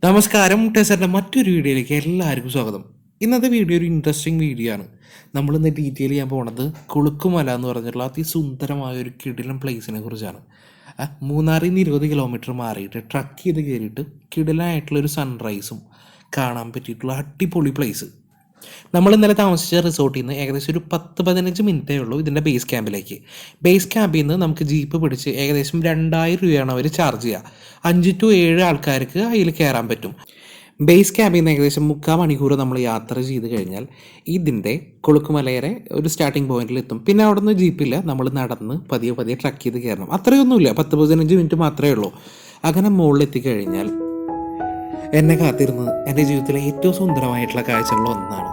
നമസ്കാരം, ടെസറിൻ്റെ മറ്റൊരു വീഡിയോയിലേക്ക് എല്ലാവർക്കും സ്വാഗതം. ഇന്നത്തെ വീഡിയോ ഒരു ഇൻട്രസ്റ്റിംഗ് വീഡിയോ ആണ്. നമ്മളിന്ന് ഡീറ്റെയിൽ ചെയ്യാൻ പോണത് കുളുക്കുമല എന്ന് പറഞ്ഞിട്ടുള്ള അതിസുന്ദരമായ ഒരു കിടിലൻ പ്ലേസിനെ കുറിച്ചാണ്. മൂന്നാറിൽ നിന്ന് 20 കിലോമീറ്റർ മാറിയിട്ട് ട്രക്ക് ചെയ്ത് കയറിയിട്ട് കിടിലായിട്ടുള്ളൊരു സൺറൈസും കാണാൻ പറ്റിയിട്ടുള്ള അടിപൊളി പ്ലേസ്. നമ്മൾ ഇന്നലെ താമസിച്ച റിസോർട്ടിൽ നിന്ന് ഏകദേശം ഒരു 10-15 മിനിറ്റേ ഉള്ളൂ ഇതിൻ്റെ ബേസ് ക്യാമ്പിലേക്ക്. ബേസ് ക്യാമ്പിൽ നിന്ന് നമുക്ക് ജീപ്പ് പിടിച്ച് ഏകദേശം 2000 രൂപയാണ് അവർ ചാർജ് ചെയ്യുക. 5 to 7 ആൾക്കാർക്ക് അതിൽ കയറാൻ പറ്റും. ബേസ് ക്യാമ്പിൽ നിന്ന് ഏകദേശം 3/4 മണിക്കൂർ നമ്മൾ യാത്ര ചെയ്ത് കഴിഞ്ഞാൽ ഇതിൻ്റെ കൊളുക്കുമലയുടെ ഒരു സ്റ്റാർട്ടിംഗ് പോയിന്റിൽ എത്തും. പിന്നെ അവിടെ നിന്ന് ജീപ്പില്ല, നമ്മൾ നടന്ന് പതിയെ പതിയെ ട്രക്ക് ചെയ്ത് കയറണം. അത്രയൊന്നുമില്ല, 10-15 മിനിറ്റ് മാത്രമേ ഉള്ളൂ. അങ്ങനെ മുകളിലെത്തിക്കഴിഞ്ഞാൽ എന്നെ കാത്തിരുന്നത് എൻ്റെ ജീവിതത്തിലെ ഏറ്റവും സുന്ദരമായിട്ടുള്ള കാഴ്ചകളിൽ ഒന്നാണ്.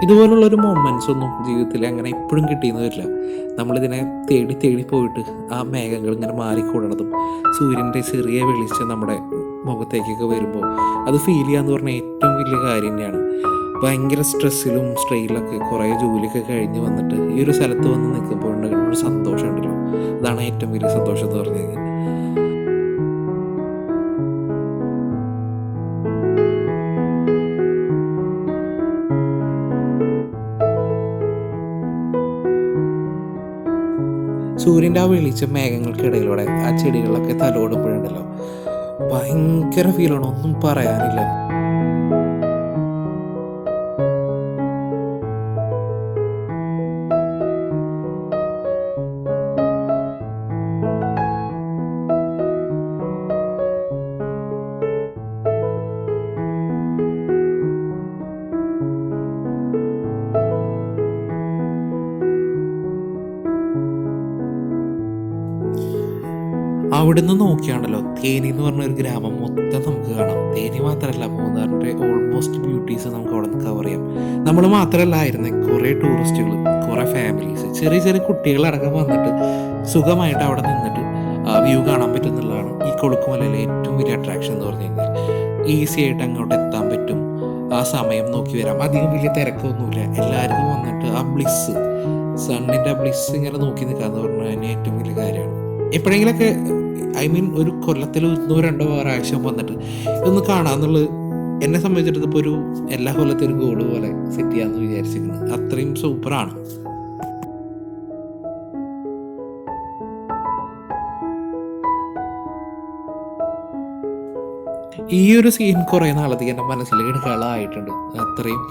ഇതുപോലുള്ളൊരു മൊമെൻറ്റ്സ് ഒന്നും ജീവിതത്തിൽ അങ്ങനെ എപ്പോഴും കിട്ടിയെന്ന് വരില്ല. നമ്മളിതിനെ തേടി തേടി പോയിട്ട് ആ മേഘങ്ങൾ ഇങ്ങനെ മാറിക്കൂടണതും സൂര്യൻ്റെ ചെറിയ വെളിച്ചം നമ്മുടെ മുഖത്തേക്കൊക്കെ വരുമ്പോൾ അത് ഫീൽ ചെയ്യാന്ന് പറഞ്ഞാൽ ഏറ്റവും വലിയ കാര്യം തന്നെയാണ്. ഭയങ്കര സ്ട്രെസ്സിലും സ്ട്രെയിലൊക്കെ കുറേ ജോലിയൊക്കെ കഴിഞ്ഞ് വന്നിട്ട് ഈ ഒരു സ്ഥലത്ത് വന്ന് നിൽക്കുമ്പോൾ ഉണ്ടാകുന്ന ഒരു സന്തോഷം ഉണ്ടല്ലോ, അതാണ് ഏറ്റവും വലിയ സന്തോഷം എന്ന് പറഞ്ഞു കഴിഞ്ഞാൽ. സൂര്യൻ്റെ ആ വെളിച്ചം മേഘങ്ങൾക്കിടയിലൂടെ ആ ചെടികളൊക്കെ തലോടുമ്പോഴുണ്ടല്ലോ ഭയങ്കര ഫീലാണ്, ഒന്നും പറയാനില്ല. അവിടുന്ന് നോക്കിയാണല്ലോ തേനി എന്ന് പറഞ്ഞൊരു ഗ്രാമം മൊത്തം നമുക്ക് കാണാം. തേനി മാത്രമല്ല, മൂന്നാറിൻ്റെ ഓൾമോസ്റ്റ് ബ്യൂട്ടീസ് നമുക്ക് അവിടെ നിന്ന് കവർ ചെയ്യാം. നമ്മൾ മാത്രമല്ല ആയിരുന്നേ, കുറേ ടൂറിസ്റ്റുകൾ, കുറേ ഫാമിലീസ്, ചെറിയ ചെറിയ കുട്ടികളടക്കം വന്നിട്ട് സുഖമായിട്ട് അവിടെ നിന്നിട്ട് വ്യൂ കാണാൻ പറ്റുന്നുള്ളതാണ് ഈ കൊളുക്കുമലയിലെ ഏറ്റവും വലിയ അട്രാക്ഷൻ എന്ന് പറഞ്ഞു കഴിഞ്ഞാൽ. ഈസി ആയിട്ട് അങ്ങോട്ട് എത്താൻ പറ്റും, ആ സമയം നോക്കി വരാം, അധികം വലിയ തിരക്കൊന്നുമില്ല. എല്ലാവർക്കും വന്നിട്ട് ആ ബ്ലിസ്, സണ്ണിൻ്റെ ബ്ലിസ് ഇങ്ങനെ നോക്കി നിൽക്കാന്ന് പറഞ്ഞാൽ തന്നെ ഏറ്റവും വലിയ കാര്യമാണ്. എപ്പോഴെങ്കിലൊക്കെ ഒരു കൊല്ലത്തിൽ 1-2 പ്രാവശ്യം വന്നിട്ട് ഇതൊന്ന് കാണാന്നുള്ളത് എന്നെ സംബന്ധിച്ചിടത്തോളം ഇപ്പോൾ ഒരു എല്ലാ കൊല്ലത്തെ ഒരു ഗോള് പോലെ സെറ്റ് ചെയ്യാമെന്ന് വിചാരിച്ചിരിക്കുന്നത്. അത്രയും സൂപ്പറാണ്. ഈ ഒരു സീൻ കുറേ നാളത്തേക്ക് എൻ്റെ മനസ്സിൽ എടുക്കാനുള്ളതായിട്ടുണ്ട്. അത്രയും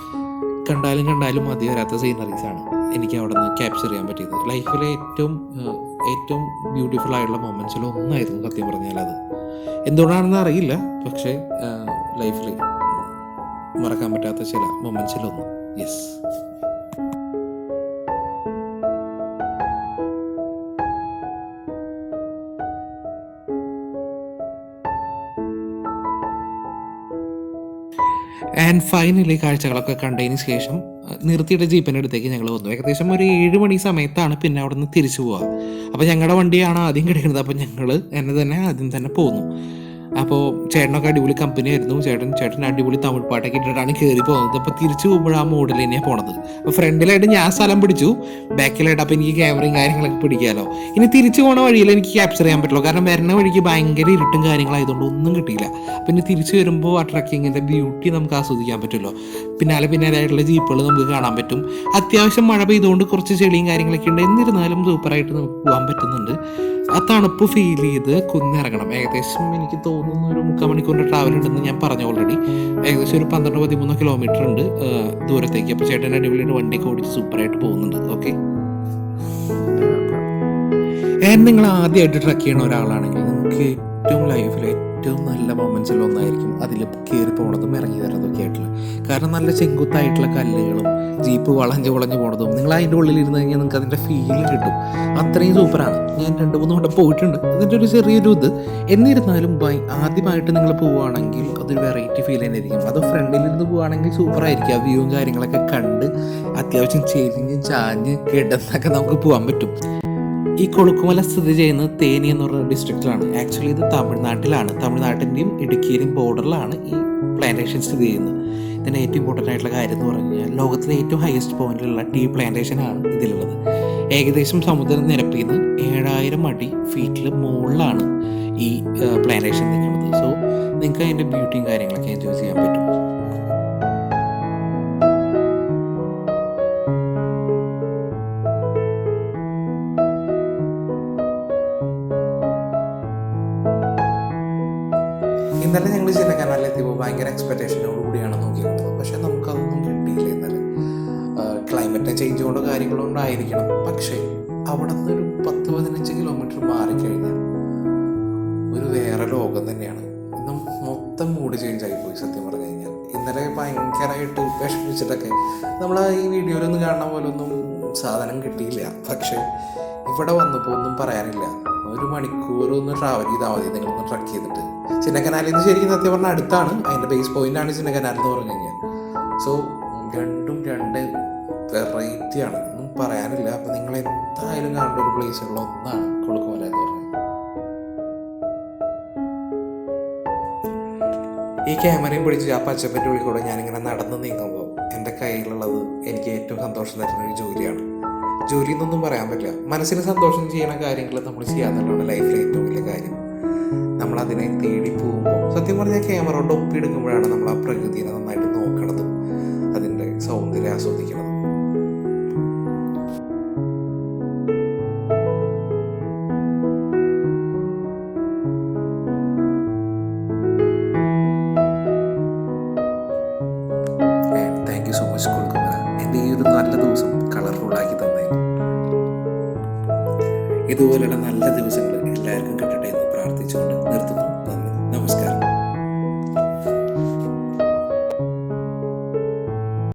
കണ്ടാലും മതി വരാത്ത സീനറീസാണ് എനിക്ക് അവിടെ നിന്ന് ക്യാപ്ചർ ചെയ്യാൻ പറ്റിയത്. ലൈഫിലെ ഏറ്റവും ബ്യൂട്ടിഫുൾ ആയിട്ടുള്ള മൊമെൻറ്റ്സിൽ ഒന്നായിരുന്നു സത്യം പറഞ്ഞാൽ. അത് എന്തുകൊണ്ടാണെന്ന് അറിയില്ല, പക്ഷേ ലൈഫിൽ മറക്കാൻ പറ്റാത്ത ചില മൊമെൻറ്റ്സിലൊന്ന്. യെസ്. ആൻഡ് ഫൈനലി കാഴ്ചകളൊക്കെ കണ്ടതിന് ശേഷം നിർത്തിയിട്ട് ജീപ്പിൻ്റെ അടുത്തേക്ക് ഞങ്ങൾ വന്നു. ഏകദേശം ഒരു 7 മണി സമയത്താണ് പിന്നെ അവിടെ നിന്ന് തിരിച്ചു പോവുക. അപ്പോൾ ഞങ്ങളുടെ വണ്ടിയാണ് ആദ്യം കിടക്കുന്നത്. അപ്പോൾ ഞങ്ങൾ ആദ്യം തന്നെ പോന്നു. അപ്പോൾ ചേട്ടനൊക്കെ അടിപൊളി കമ്പനി ആയിരുന്നു. ചേട്ടൻ അടിപൊളി തമിഴ് പാട്ടൊക്കെ ഇട്ടിട്ടാണ് കയറി പോകുന്നത്. അപ്പോൾ തിരിച്ചു പോകുമ്പോൾ ആ മോഡിൽ തന്നെയാണ് പോണത്. അപ്പോൾ ഫ്രണ്ടിലായിട്ട് ഞാൻ സ്ഥലം പിടിച്ചു, ബാക്കിലായിട്ട് അപ്പോൾ എനിക്ക് ക്യാമറയും കാര്യങ്ങളൊക്കെ പിടിക്കാമല്ലോ. ഇനി തിരിച്ചു പോകുന്ന വഴിയിൽ എനിക്ക് ക്യാപ്ചർ ചെയ്യാൻ പറ്റുള്ളൂ, കാരണം വരുന്ന വഴിക്ക് ഭയങ്കര ഇരുട്ടും കാര്യങ്ങളായതുകൊണ്ട് ഒന്നും കിട്ടിയില്ല. പിന്നെ തിരിച്ചു വരുമ്പോൾ ആ ട്രക്കിങ്ങിൻ്റെ ബ്യൂട്ടി നമുക്ക് ആസ്വദിക്കാൻ പറ്റുമല്ലോ. പിന്നാലെയായിട്ടുള്ള ജീപ്പുകൾ നമുക്ക് കാണാൻ പറ്റും. അത്യാവശ്യം മഴ പെയ്തുകൊണ്ട് കുറച്ച് ചെളിയും കാര്യങ്ങളൊക്കെ ഉണ്ട്, എന്നിരുന്നാലും സൂപ്പറായിട്ട് നമുക്ക് പോകാൻ പറ്റുന്നുണ്ട്. ആ തണുപ്പ് ഫീൽ ചെയ്ത് കുന്നിറങ്ങണം. ഏകദേശം എനിക്ക് തോന്നുന്നു ഒരു 3/4 മണിക്കൂറിൻ്റെ ട്രാവൽ ഉണ്ടെന്ന് ഞാൻ പറഞ്ഞു ഓൾറെഡി. ഏകദേശം ഒരു 12-13 കിലോമീറ്റർ ഉണ്ട് ദൂരത്തേക്ക്. അപ്പോൾ ചേട്ടൻ അടിപൊളിയായിട്ട് വണ്ടിയൊക്കെ ഓടിച്ച് സൂപ്പറായിട്ട് പോകുന്നുണ്ട്. ഓക്കെ. നിങ്ങൾ ആദ്യമായിട്ട് ട്രക്ക് ചെയ്യണ ഒരാളാണെങ്കിൽ നിങ്ങൾക്ക് ലൈഫിലെ ഏറ്റവും നല്ല മൊമെൻറ്റ്സിൽ ഒന്നായിരിക്കും അതിൽ കയറി പോണതും ഇറങ്ങി വരുന്നതൊക്കെ ആയിട്ടുള്ള. കാരണം നല്ല ചെങ്കുത്തായിട്ടുള്ള കല്ലുകളും ജീപ്പ് വളഞ്ഞ് പോണതും നിങ്ങൾ അതിൻ്റെ ഉള്ളിൽ ഇരുന്ന് കഴിഞ്ഞാൽ നിങ്ങൾക്ക് അതിൻ്റെ ഫീൽ കിട്ടും. അത്രയും സൂപ്പറാണ്. ഞാൻ 2-3 വട്ടം പോയിട്ടുണ്ട്, അതിൻ്റെ ഒരു ചെറിയൊരു ഇത്. എന്നിരുന്നാലും ആദ്യമായിട്ട് നിങ്ങൾ പോവുകയാണെങ്കിൽ അതൊരു വെറൈറ്റി ഫീൽ തന്നെയായിരിക്കും. അത് ഫ്രണ്ടിലിരുന്ന് പോവുകയാണെങ്കിൽ സൂപ്പറായിരിക്കും. ആ വ്യൂവും കാര്യങ്ങളൊക്കെ കണ്ട് അത്യാവശ്യം ചെരിഞ്ഞ് ചാഞ്ഞ് കിടന്നൊക്കെ നമുക്ക് പോകാൻ പറ്റും. ഈ കൊളുക്കുമല സ്ഥിതി ചെയ്യുന്നത് തേനി എന്ന് പറയുന്ന ഡിസ്ട്രിക്റ്റിലാണ്. ആക്ച്വലി ഇത് തമിഴ്നാട്ടിലാണ്. തമിഴ്നാട്ടിൻ്റെയും ഇടുക്കിയുടെയും ബോർഡറിലാണ് ഈ പ്ലാന്റേഷൻ സ്ഥിതി ചെയ്യുന്നത്. ഇതിൻ്റെ ഏറ്റവും ഇമ്പോർട്ടൻ്റ് ആയിട്ടുള്ള കാര്യം എന്ന് പറഞ്ഞു കഴിഞ്ഞാൽ ലോകത്തിലെ ഏറ്റവും ഹയസ്റ്റ് പോയിന്റിലുള്ള ടീ പ്ലാന്റേഷനാണ് ഇതിലുള്ളത്. ഏകദേശം സമുദ്രനിരപ്പിൽ നിന്ന് 7000 അടി ഫീറ്റിൽ മുകളിലാണ് ഈ പ്ലാന്റേഷൻ നിൽക്കുന്നത്. സോ നിങ്ങൾക്ക് അതിൻ്റെ ബ്യൂട്ടിയും കാര്യങ്ങളൊക്കെ എൻജോയ് ചെയ്യാൻ പറ്റും. ഇന്നലെ ഞങ്ങൾ ചിന്നക്കനാലിലെത്തിയപ്പോൾ ഭയങ്കര എക്സ്പെക്റ്റേഷനോട് കൂടിയാണ് നോക്കിയിരുന്നത്. പക്ഷേ നമുക്കതൊന്നും കിട്ടിയില്ല ഇന്നലെ. ക്ലൈമറ്റ് ചേഞ്ച് കൊണ്ടോ കാര്യങ്ങളോ കൊണ്ടായിരിക്കണം. പക്ഷേ അവിടെ നിന്നൊരു 10-15 കിലോമീറ്റർ മാറിക്കഴിഞ്ഞാൽ ഒരു വേറെ ലോകം തന്നെയാണ്. ഇന്ന് മൊത്തം മൂഡ് ചേഞ്ച് ആയിപ്പോയി സത്യം പറഞ്ഞു കഴിഞ്ഞാൽ. ഇന്നലെ ഭയങ്കരമായിട്ട് വിഷമിച്ചിട്ടൊക്കെ നമ്മൾ ഈ വീഡിയോയിലൊന്നും കാണുന്ന പോലെ ഒന്നും സാധനം കിട്ടിയില്ല. പക്ഷേ ഇവിടെ വന്നപ്പോൾ ഒന്നും പറയാനില്ല. 1 മണിക്കൂർ ഒന്ന് ട്രാവൽ ചെയ്താൽ മതി നിങ്ങളൊന്ന് ട്രക്ക് ചെയ്തിട്ട്. ചിന്നക്കനാലിൽ നിന്ന് ശരിക്കും സത്യം പറഞ്ഞാൽ അടുത്താണ്. അതിൻ്റെ ബേസ് പോയിൻ്റാണ് ചിന്നക്കനാൽ എന്ന് പറഞ്ഞു കഴിഞ്ഞാൽ. സോ രണ്ടും രണ്ട് വെറൈറ്റിയാണ്, ഒന്നും പറയാനില്ല. അപ്പം നിങ്ങൾ എന്തായാലും കാണേണ്ട ഒരു പ്ലേസുള്ള ഒന്നാണ് കൊളുക്കുമല എന്ന് പറഞ്ഞത്. ഈ ക്യാമറയും പിടിച്ച് ആ പച്ചപ്പിൻ്റെ ഉള്ളിൽ കൂടെ ഞാനിങ്ങനെ നടന്ന് നീങ്ങുമ്പോൾ എൻ്റെ കയ്യിലുള്ളത് എനിക്ക് ഏറ്റവും സന്തോഷം തരുന്ന ഒരു ജോലിയാണ്. ജോലി എന്നൊന്നും പറയാൻ പറ്റില്ല. മനസ്സിന് സന്തോഷം ചെയ്യുന്ന കാര്യങ്ങൾ നമ്മൾ ചെയ്യാന്നുള്ളതാണ് ലൈഫിലെ ഏറ്റവും വലിയ കാര്യം. നമ്മളതിനെ തേടി പോകുമ്പോൾ സത്യം പറഞ്ഞാൽ ക്യാമറ കൊണ്ട് ഒപ്പിയെടുക്കുമ്പോഴാണ് നമ്മൾ ആ പ്രകൃതിയെ നന്നായിട്ട് നോക്കണതും അതിൻ്റെ സൗന്ദര്യം ആസ്വദിക്കണതും. Thank you so much Kolukkumalai, എൻ്റെ ഈ ഒരു നല്ല ദിവസം കളർഫുള്ളാക്കി തന്നെ. ഇതുപോലെയുള്ള നല്ല ദിവസങ്ങൾ